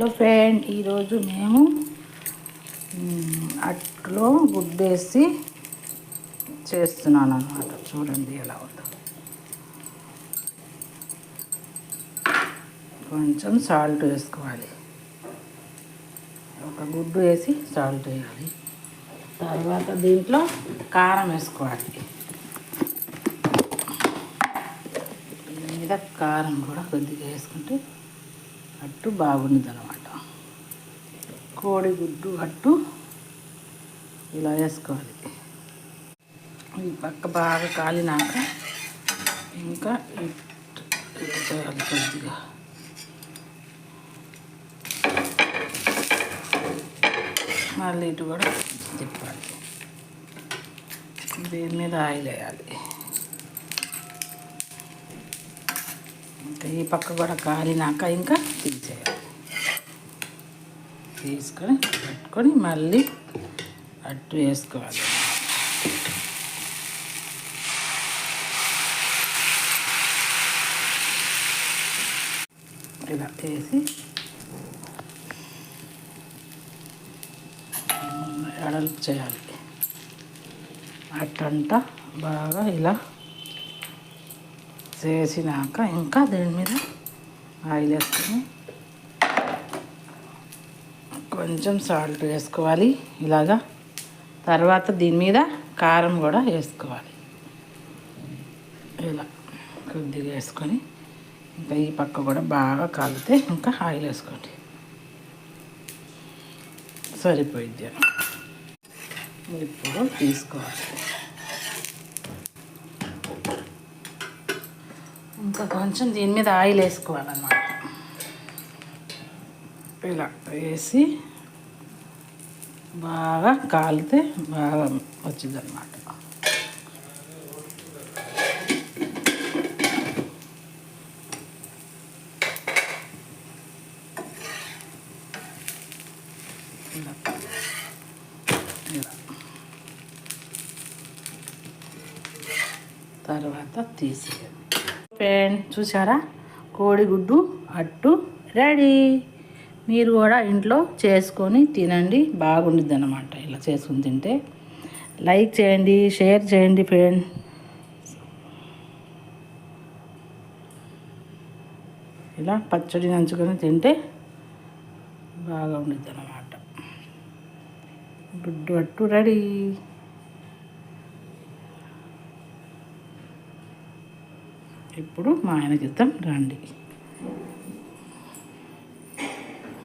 Hello friend, ఈరోజు మేము అట్లో గుడ్డేసి చేస్తున్నాను అన్నమాట. చూడండి ఎలా ఉందో. కొంచెం సాల్ట్ వేసుకోవాలి. ఒక గుడ్డు వేసి సాల్ట్ వేయాలి. తర్వాత దీంట్లో కారం వేసుకోవాలి. దీని మీద కారం కూడా కొద్దిగా వేసుకుంటే అట్టు బాగుంటుంది అన్నమాట. కోడిగుడ్డు అట్టు ఇలా వేసుకోవాలి. ఈ పక్క బాగా కాలినాక ఇంకా ఇటు చేయాలి. కొద్దిగా మళ్ళీ ఇటు కూడా తిప్పాలి. దీని మీద ఆయిల్ వేయాలి. ఇంకా ఈ పక్క కూడా కాలినాక ఇంకా తీసేయాలి. తీసుకొని పెట్టుకొని మళ్ళీ అట్టు వేసుకోవాలి. ఇలా వేసి ఎడల్పు చేయాలి. అట్టంతా బాగా ఇలా చేసినాక ఇంకా దీని మీద ఆయిల్ వేసుకొని కొంచెం సాల్ట్ వేసుకోవాలి ఇలాగా. తర్వాత దీని మీద కారం కూడా వేసుకోవాలి. ఇలా కొద్దిగా వేసుకొని ఇంకా ఈ పక్క కూడా బాగా కాలితే ఇంకా ఆయిల్ వేసుకోండి. సరిపోయిద్ది. ఇప్పుడు తీసుకోవాలి. ఇంకా కొంచెం దీని మీద ఆయిల్ వేసుకోవాలన్నమాట. ఇలా వేసి బాగా కాలితే బాగా వచ్చింది అన్నమాట. తర్వాత తీసేయాలి. ఫ్రెండ్, చూసారా? కోడిగుడ్డు అట్టు రెడీ. మీరు కూడా ఇంట్లో చేసుకొని తినండి, బాగుంటుంది అన్నమాట. ఇలా చేసుకుని తింటే లైక్ చేయండి, షేర్ చేయండి ఫ్రెండ్. ఇలా పచ్చడి నంచుకొని తింటే బాగా ఉంటుంది అన్నమాట. గుడ్డు అట్టు రెడీ. ఇప్పుడు మా ఆయనకి ఇద్దాం రండి.